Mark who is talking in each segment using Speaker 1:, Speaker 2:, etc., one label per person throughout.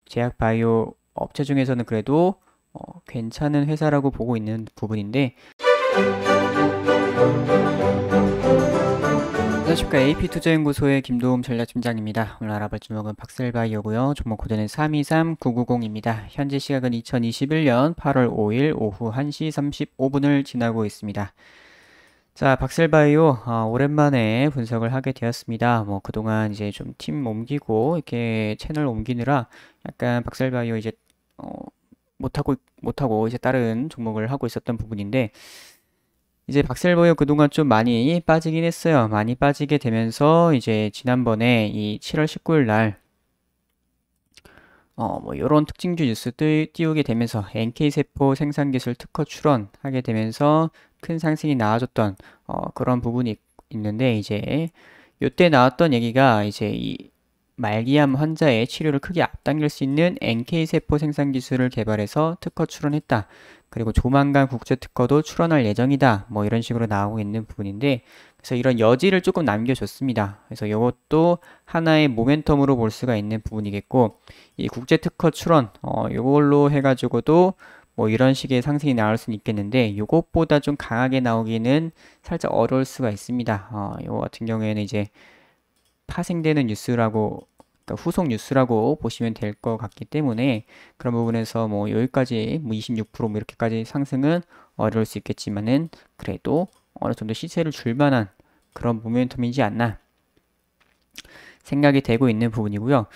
Speaker 1: 제약 바이오 업체 중에서는 그래도 괜찮은 회사라고 보고 있는 부분인데, 안녕하십니까. AP투자연구소의 김도움 전략팀장입니다. 오늘 알아볼 종목은 박셀바이오고요. 종목 코드는 323990입니다. 현재 시각은 2021년 8월 5일 오후 1시 35분을 지나고 있습니다. 자, 박셀바이오 오랜만에 분석을 하게 되었습니다. 뭐 그동안 이제 좀 팀 옮기고 이렇게 채널 옮기느라 약간 박셀바이오 이제 어, 못하고 이제 다른 종목을 하고 있었던 부분인데, 이제 박셀바이오 그동안 좀 많이 빠지긴 했어요. 많이 빠지게 되면서 이제 지난번에 이 7월 19일 날 뭐 요런 특징주 뉴스 띄우게 되면서 NK세포 생산기술 특허 출원하게 되면서 큰 상승이 나와줬던 그런 부분이 있는데, 이제 요때 나왔던 얘기가 이제 이 말기암 환자의 치료를 크게 앞당길 수 있는 NK세포 생산 기술을 개발해서 특허 출원했다. 그리고 조만간 국제 특허도 출원할 예정이다. 뭐 이런 식으로 나오고 있는 부분인데, 그래서 이런 여지를 조금 남겨줬습니다. 그래서 이것도 하나의 모멘텀으로 볼 수가 있는 부분이겠고, 이 국제 특허 출원, 요걸로 해가지고도 뭐 이런 식의 상승이 나올 수는 있겠는데, 이것보다 좀 강하게 나오기는 살짝 어려울 수가 있습니다. 요거 같은 경우에는 이제 파생되는 뉴스라고, 그러니까 후속 뉴스라고 보시면 될 것 같기 때문에, 그런 부분에서 뭐 여기까지 뭐 26%뭐 이렇게까지 상승은 어려울 수 있겠지만은, 그래도 어느 정도 시세를 줄 만한 그런 모멘텀이지 않나 생각이 되고 있는 부분이고요.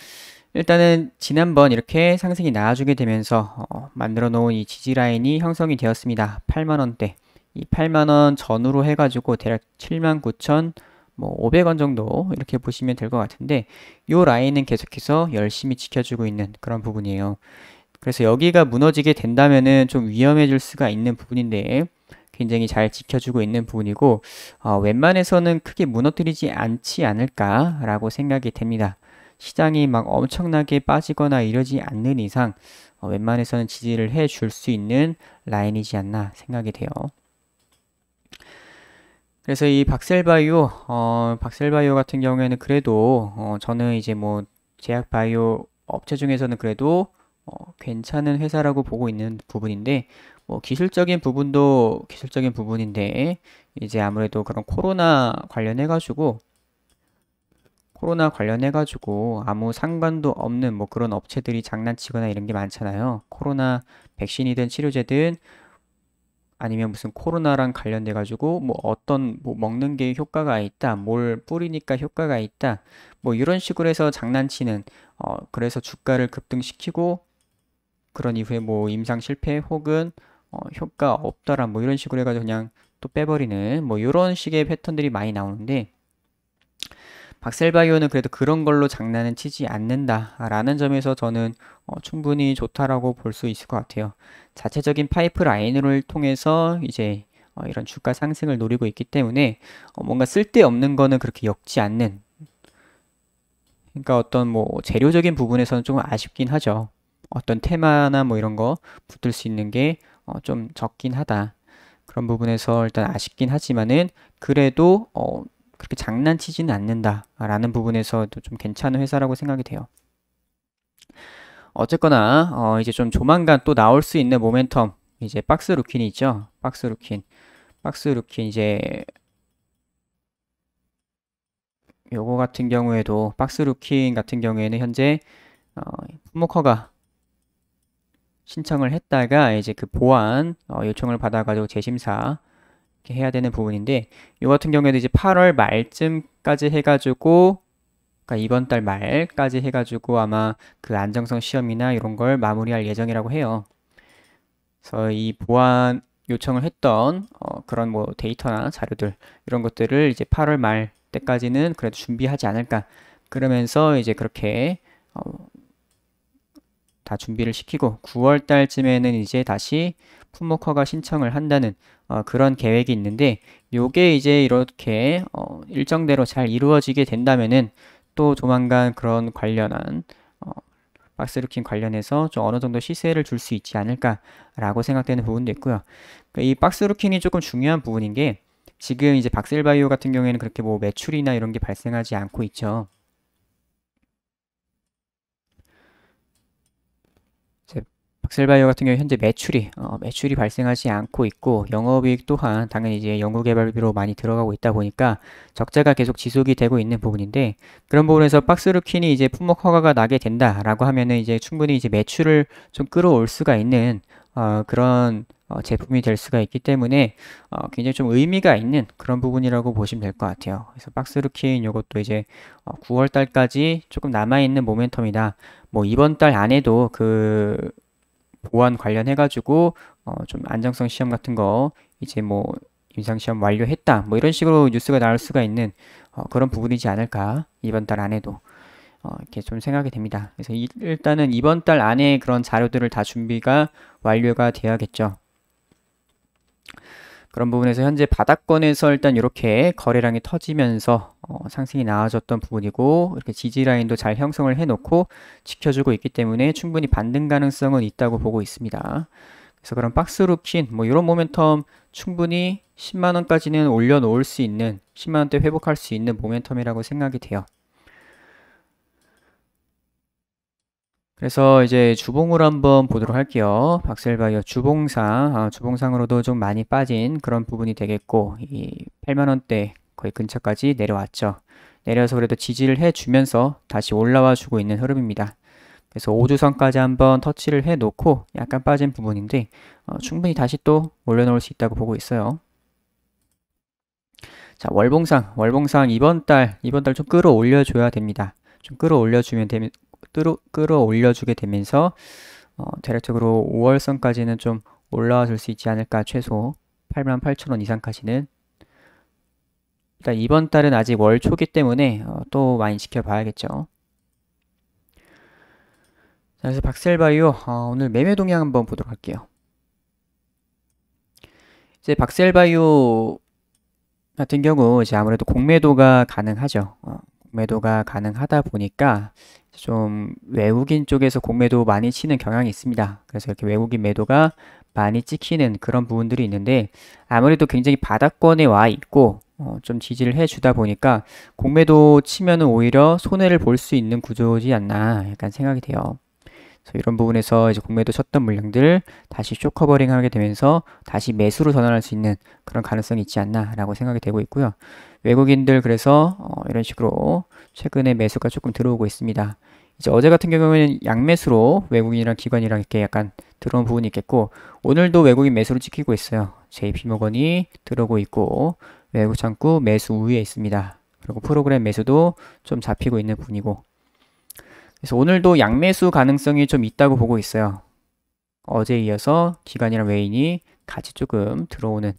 Speaker 1: 일단은 지난번 이렇게 상승이 나와주게 되면서 만들어 놓은 이 지지 라인이 형성이 되었습니다. 8만원대. 이 8만원 전후로 해가지고 대략 79,000 뭐 500원 정도 이렇게 보시면 될 것 같은데, 이 라인은 계속해서 열심히 지켜주고 있는 그런 부분이에요. 그래서 여기가 무너지게 된다면은 좀 위험해질 수가 있는 부분인데, 굉장히 잘 지켜주고 있는 부분이고, 웬만해서는 크게 무너뜨리지 않지 않을까라고 생각이 됩니다. 시장이 막 엄청나게 빠지거나 이러지 않는 이상 웬만해서는 지지를 해줄 수 있는 라인이지 않나 생각이 돼요. 그래서 이 박셀바이오 같은 경우에는 그래도 저는 이제 뭐 제약 바이오 업체 중에서는 그래도 괜찮은 회사라고 보고 있는 부분인데, 뭐 기술적인 부분도 기술적인 부분인데, 이제 아무래도 그런 코로나 관련해가지고 아무 상관도 없는 뭐 그런 업체들이 장난치거나 이런 게 많잖아요. 코로나 백신이든 치료제든 아니면 무슨 코로나랑 관련돼 가지고 뭐 어떤 뭐 먹는 게 효과가 있다, 뭘 뿌리니까 효과가 있다, 뭐 이런 식으로 해서 장난치는, 그래서 주가를 급등시키고 그런 이후에 뭐 임상 실패 혹은 효과 없더라 뭐 이런 식으로 해가지고 그냥 또 빼버리는 뭐 이런 식의 패턴들이 많이 나오는데, 박셀바이오는 그래도 그런 걸로 장난은 치지 않는다라는 점에서 저는 충분히 좋다라고 볼 수 있을 것 같아요. 자체적인 파이프라인을 통해서 이제 이런 주가 상승을 노리고 있기 때문에 뭔가 쓸데없는 거는 그렇게 엮지 않는, 그러니까 어떤 뭐 재료적인 부분에서는 조금 아쉽긴 하죠. 어떤 테마나 뭐 이런 거 붙을 수 있는 게 좀 적긴 하다. 그런 부분에서 일단 아쉽긴 하지만은, 그래도 그렇게 장난치지는 않는다라는 부분에서도 좀 괜찮은 회사라고 생각이 돼요. 어쨌거나 이제 좀 조만간 또 나올 수 있는 모멘텀, 이제 박스루킨이 있죠. 박스루킨 이제 요거 같은 경우에도, 박스루킨 같은 경우에는 현재 품목허가 신청을 했다가 이제 그 보완 요청을 받아가지고 재심사 이렇게 해야 되는 부분인데, 요 같은 경우에도 이제 8월 말쯤까지 해가지고, 그러니까 이번 달 말까지 해가지고 아마 그 안정성 시험이나 이런 걸 마무리할 예정이라고 해요. 그래서 이 보완 요청을 했던 그런 뭐 데이터나 자료들 이런 것들을 이제 8월 말 때까지는 그래도 준비하지 않을까. 그러면서 이제 그렇게 다 준비를 시키고 9월 달쯤에는 이제 다시 품목 허가 신청을 한다는 그런 계획이 있는데, 요게 이제 이렇게 일정대로 잘 이루어지게 된다면은 또 조만간 그런 관련한 박스루킨 관련해서 좀 어느 정도 시세를 줄 수 있지 않을까라고 생각되는 부분도 있고요. 그러니까 이 박스루킨이 조금 중요한 부분인 게, 지금 이제 박셀바이오 같은 경우에는 그렇게 뭐 매출이나 이런 게 발생하지 않고 있죠. 박셀바이오 같은 경우 현재 매출이 발생하지 않고 있고 영업이익 또한 당연히 이제 연구개발비로 많이 들어가고 있다 보니까 적자가 계속 지속이 되고 있는 부분인데 그런 부분에서 박스루킨이 이제 품목 허가가 나게 된다라고 하면은 이제 충분히 이제 매출을 좀 끌어올 수가 있는 그런 제품이 될 수가 있기 때문에 굉장히 좀 의미가 있는 그런 부분이라고 보시면 될 것 같아요. 그래서 박스루킨 요것도 이제 9월 달까지 조금 남아있는 모멘텀이다. 뭐 이번 달 안에도 그 보안 관련해가지고 좀 안정성 시험 같은 거 이제 뭐 임상시험 완료했다 뭐 이런 식으로 뉴스가 나올 수가 있는 그런 부분이지 않을까 이번 달 안에도 이렇게 좀 생각이 됩니다. 그래서 일단은 이번 달 안에 그런 자료들을 다 준비가 완료가 되어야겠죠. 그런 부분에서 현재 바닥권에서 일단 이렇게 거래량이 터지면서 상승이 나와줬던 부분이고 이렇게 지지 라인도 잘 형성을 해놓고 지켜주고 있기 때문에 충분히 반등 가능성은 있다고 보고 있습니다. 그래서 그런 박스루킨 뭐 이런 모멘텀 충분히 10만원까지는 올려놓을 수 있는 10만원대 회복할 수 있는 모멘텀이라고 생각이 돼요. 그래서 이제 주봉을 한번 보도록 할게요. 박셀바이오 주봉상으로도 좀 많이 빠진 그런 부분이 되겠고 이 8만원대 거의 근처까지 내려왔죠. 내려서 그래도 지지를 해주면서 다시 올라와 주고 있는 흐름입니다. 그래서 5주선까지 한번 터치를 해놓고 약간 빠진 부분인데 충분히 다시 또 올려놓을 수 있다고 보고 있어요. 자, 월봉상 이번 달 좀 끌어올려줘야 됩니다. 좀 끌어올려주게 되면서 대략적으로 5월선까지는 좀 올라와 줄 수 있지 않을까. 최소 88,000원 이상까지는 일단 이번 달은 아직 월 초기 때문에 또 많이 지켜봐야겠죠. 자, 그래서 박셀바이오 오늘 매매 동향 한번 보도록 할게요. 이제 박셀바이오 같은 경우 이제 아무래도 공매도가 가능하죠. 공매도가 가능하다 보니까 좀 외국인 쪽에서 공매도 많이 치는 경향이 있습니다. 그래서 이렇게 외국인 매도가 많이 찍히는 그런 부분들이 있는데 아무래도 굉장히 바닥권에 와 있고 좀 지지를 해주다 보니까 공매도 치면은 오히려 손해를 볼 수 있는 구조지 않나 약간 생각이 돼요. 그래서 이런 부분에서 이제 공매도 쳤던 물량들 다시 쇼커버링 하게 되면서 다시 매수로 전환할 수 있는 그런 가능성이 있지 않나 라고 생각이 되고 있고요. 외국인들 그래서 이런 식으로 최근에 매수가 조금 들어오고 있습니다. 이제 어제 같은 경우에는 양매수로 외국인이랑 기관이랑 이렇게 약간 들어온 부분이 있겠고 오늘도 외국인 매수로 찍히고 있어요. JP모건이 들어오고 있고 외국 창구 매수 우위에 있습니다. 그리고 프로그램 매수도 좀 잡히고 있는 부분이고 그래서 오늘도 양매수 가능성이 좀 있다고 보고 있어요. 어제에 이어서 기관이랑 외인이 같이 조금 들어오는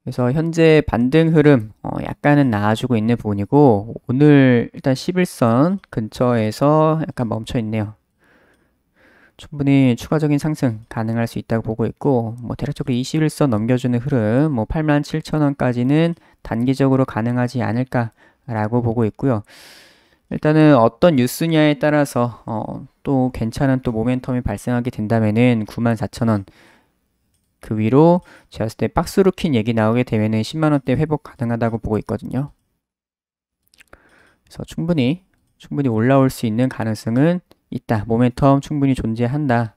Speaker 1: 그래서 현재 반등 흐름 약간은 나아지고 있는 부분이고 오늘 일단 11선 근처에서 약간 멈춰 있네요. 충분히 추가적인 상승 가능할 수 있다고 보고 있고 뭐 대략적으로 21선 넘겨주는 흐름 뭐 87,000원까지는 단기적으로 가능하지 않을까라고 보고 있고요. 일단은 어떤 뉴스냐에 따라서 또 괜찮은 또 모멘텀이 발생하게 된다면은 94,000원 그 위로 제가 봤을 때 박스루킨 얘기 나오게 되면은 10만원대 회복 가능하다고 보고 있거든요. 그래서 충분히 올라올 수 있는 가능성은 있다. 모멘텀 충분히 존재한다.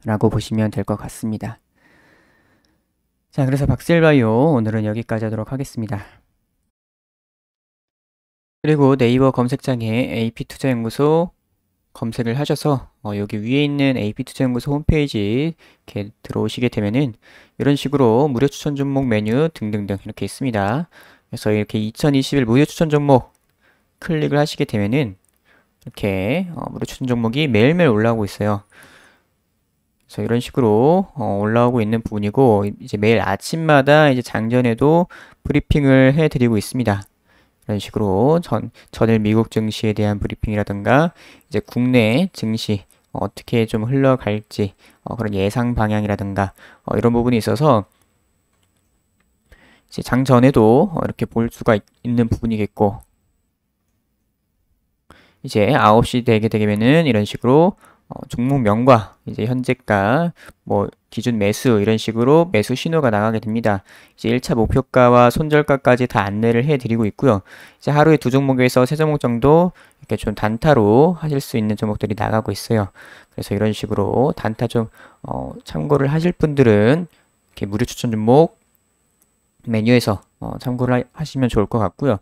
Speaker 1: 라고 보시면 될 것 같습니다. 자, 그래서 박셀바이오 오늘은 여기까지 하도록 하겠습니다. 그리고 네이버 검색창에 AP투자연구소 검색을 하셔서 여기 위에 있는 AP투자연구소 홈페이지 이렇게 들어오시게 되면은 이런 식으로 무료 추천 종목 메뉴 등등등 이렇게 있습니다. 그래서 이렇게 2021 무료 추천 종목 클릭을 하시게 되면은 이렇게 무료 추천 종목이 매일매일 올라오고 있어요. 그래서 이런 식으로 올라오고 있는 부분이고 이제 매일 아침마다 이제 장전에도 브리핑을 해드리고 있습니다. 이런 식으로 전일 미국 증시에 대한 브리핑이라든가 이제 국내 증시 어떻게 좀 흘러갈지 그런 예상 방향이라든가 이런 부분이 있어서 이제 장 전에도 이렇게 볼 수가 있는 부분이겠고 이제 9시 되게 되면은 이런 식으로 종목명과 이제 현재가 뭐 기준 매수 이런 식으로 매수 신호가 나가게 됩니다. 이제 1차 목표가와 손절가까지 다 안내를 해드리고 있고요. 이제 하루에 두 종목에서 세 종목 정도 이렇게 좀 단타로 하실 수 있는 종목들이 나가고 있어요. 그래서 이런 식으로 단타 좀 참고를 하실 분들은 이렇게 무료 추천 종목 메뉴에서 참고를 하시면 좋을 것 같고요.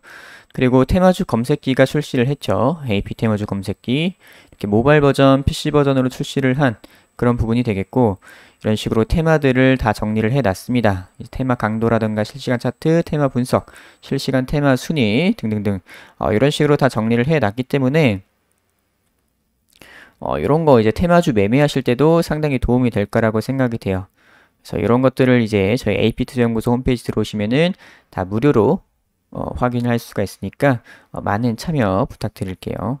Speaker 1: 그리고 테마주 검색기가 출시를 했죠. AP 테마주 검색기. 이렇게 모바일 버전, PC 버전으로 출시를 한 그런 부분이 되겠고, 이런 식으로 테마들을 다 정리를 해놨습니다. 테마 강도라든가 실시간 차트, 테마 분석, 실시간 테마 순위 등등등 이런 식으로 다 정리를 해놨기 때문에 이런 거 이제 테마주 매매하실 때도 상당히 도움이 될 거라고 생각이 돼요. 그래서 이런 것들을 이제 저희 AP투자연구소 홈페이지 들어오시면은 다 무료로 확인할 수가 있으니까 많은 참여 부탁드릴게요.